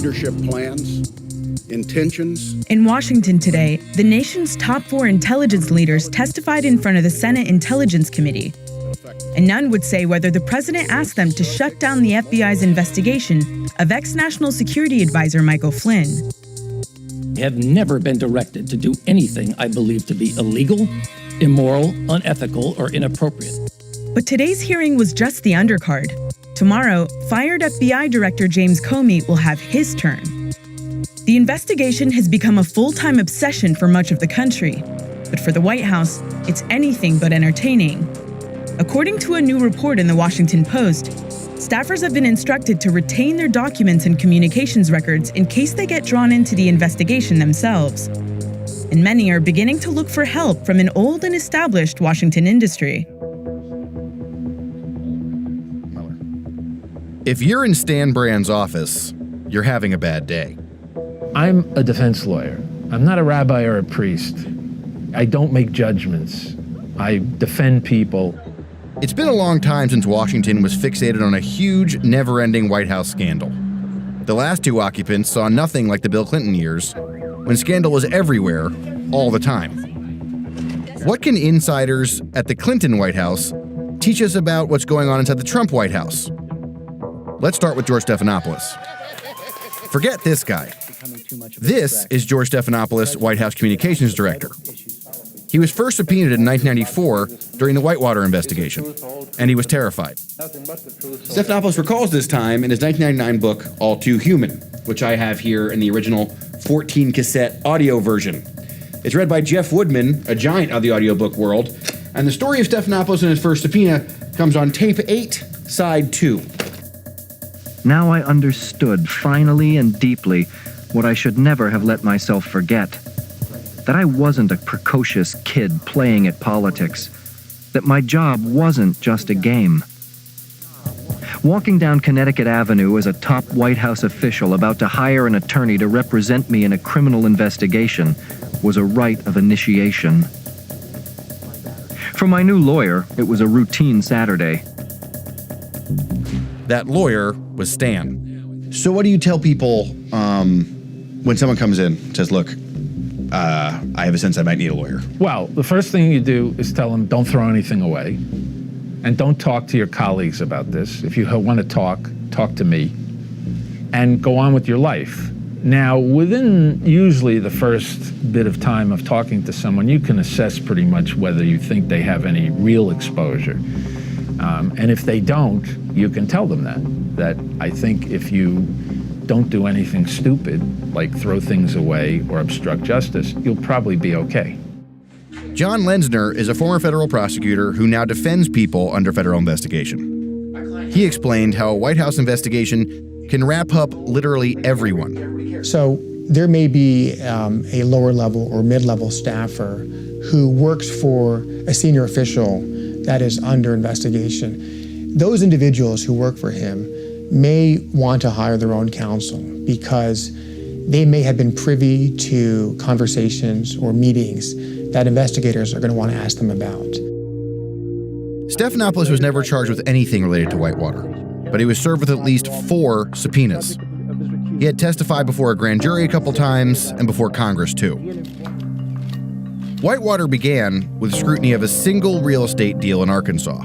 leadership plans, intentions. In Washington today, the nation's top 4 intelligence leaders testified in front of the Senate Intelligence Committee. And none would say whether the president asked them to shut down the FBI's investigation of ex-National Security Advisor Michael Flynn. I have never been directed to do anything I believe to be illegal, immoral, unethical, or inappropriate. But today's hearing was just the undercard. Tomorrow, fired FBI Director James Comey will have his turn. The investigation has become a full-time obsession for much of the country. But for the White House, it's anything but entertaining. According to a new report in the Washington Post, staffers have been instructed to retain their documents and communications records in case they get drawn into the investigation themselves. And many are beginning to look for help from an old and established Washington industry. If you're in Stan Brand's office, you're having a bad day. I'm a defense lawyer. I'm not a rabbi or a priest. I don't make judgments. I defend people. It's been a long time since Washington was fixated on a huge, never-ending White House scandal. The last 2 occupants saw nothing like the Bill Clinton years, when scandal was everywhere, all the time. What can insiders at the Clinton White House teach us about what's going on inside the Trump White House? Let's start with George Stephanopoulos. Forget this guy. This is George Stephanopoulos, White House Communications Director. He was first subpoenaed in 1994 during the Whitewater investigation, and he was terrified. Stephanopoulos recalls this time in his 1999 book, All Too Human, which I have here in the original 14-cassette audio version. It's read by Jeff Woodman, a giant of the audiobook world, and the story of Stephanopoulos and his first subpoena comes on tape 8, side 2. Now I understood finally and deeply what I should never have let myself forget. That I wasn't a precocious kid playing at politics. That my job wasn't just a game. Walking down Connecticut Avenue as a top White House official about to hire an attorney to represent me in a criminal investigation was a rite of initiation. For my new lawyer, it was a routine Saturday. That lawyer was Stan. So what do you tell people when someone comes in and says, look, I have a sense I might need a lawyer? Well, the first thing you do is tell them don't throw anything away. And don't talk to your colleagues about this. If you want to talk to me. And go on with your life. Now, within usually the first bit of time of talking to someone, you can assess pretty much whether you think they have any real exposure. And if they don't, you can tell them that I think if you don't do anything stupid, like throw things away or obstruct justice, you'll probably be okay. John Lenzner is a former federal prosecutor who now defends people under federal investigation. He explained how a White House investigation can wrap up literally everyone. So there may be a lower level or mid-level staffer who works for a senior official that is under investigation. Those individuals who work for him may want to hire their own counsel because they may have been privy to conversations or meetings that investigators are going to want to ask them about. Stephanopoulos was never charged with anything related to Whitewater, but he was served with at least 4 subpoenas. He had testified before a grand jury a couple times and before Congress too. Whitewater began with scrutiny of a single real estate deal in Arkansas,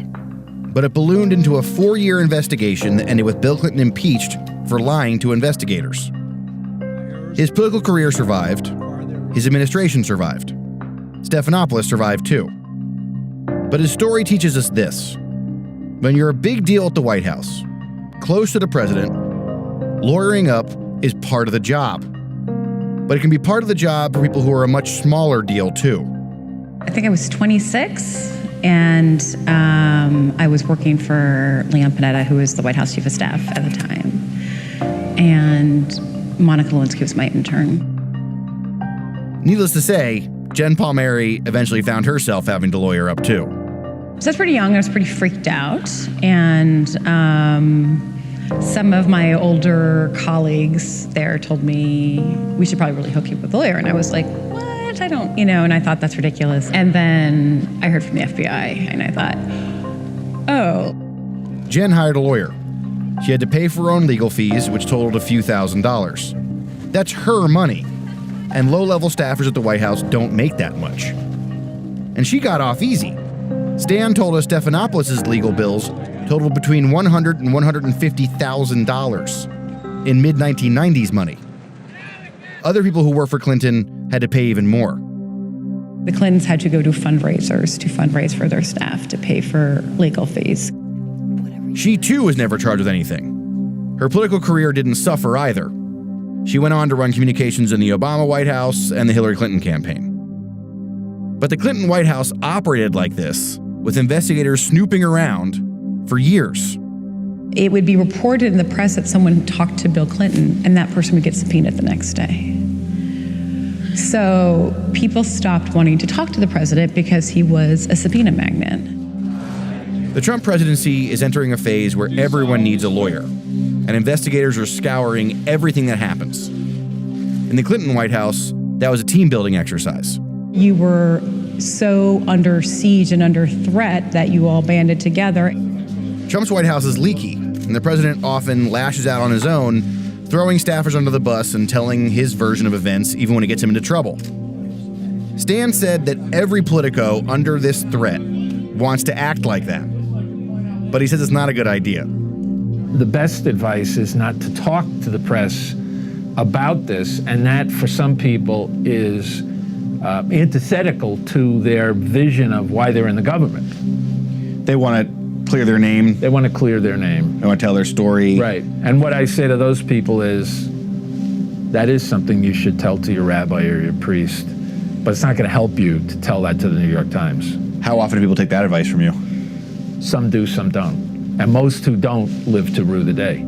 but it ballooned into a 4-year investigation that ended with Bill Clinton impeached for lying to investigators. His political career survived. His administration survived. Stephanopoulos survived too. But his story teaches us this. When you're a big deal at the White House, close to the president, lawyering up is part of the job. But it can be part of the job for people who are a much smaller deal too. I think I was 26, and I was working for Leon Panetta, who was the White House Chief of Staff at the time. And Monica Lewinsky was my intern. Needless to say, Jen Palmieri eventually found herself having to lawyer up too. So I was pretty young, I was pretty freaked out, and some of my older colleagues there told me, we should probably really hook you up with a lawyer. And I was like, what? I don't, and I thought that's ridiculous. And then I heard from the FBI, and I thought, oh. Jen hired a lawyer. She had to pay for her own legal fees, which totaled a few $1,000s. That's her money. And low-level staffers at the White House don't make that much. And she got off easy. Stan told us Stephanopoulos' legal bills totaled between $100,000 and $150,000 in mid-1990s money. Other people who worked for Clinton had to pay even more. The Clintons had to go to fundraisers to fundraise for their staff to pay for legal fees. She too was never charged with anything. Her political career didn't suffer either. She went on to run communications in the Obama White House and the Hillary Clinton campaign. But the Clinton White House operated like this, with investigators snooping around for years. It would be reported in the press that someone talked to Bill Clinton, and that person would get subpoenaed the next day. So people stopped wanting to talk to the president because he was a subpoena magnet. The Trump presidency is entering a phase where everyone needs a lawyer, and investigators are scouring everything that happens. In the Clinton White House, that was a team-building exercise. You were so under siege and under threat that you all banded together. Trump's White House is leaky, and the president often lashes out on his own, throwing staffers under the bus and telling his version of events even when it gets him into trouble. Stan said that every Politico under this threat wants to act like that, but he says it's not a good idea. The best advice is not to talk to the press about this, and that for some people is antithetical to their vision of why they're in the government. They want to clear their name. They want to clear their name. They want to tell their story. Right. And what I say to those people is, that is something you should tell to your rabbi or your priest, but it's not going to help you to tell that to the New York Times. How often do people take that advice from you? Some do, some don't. And most who don't live to rue the day.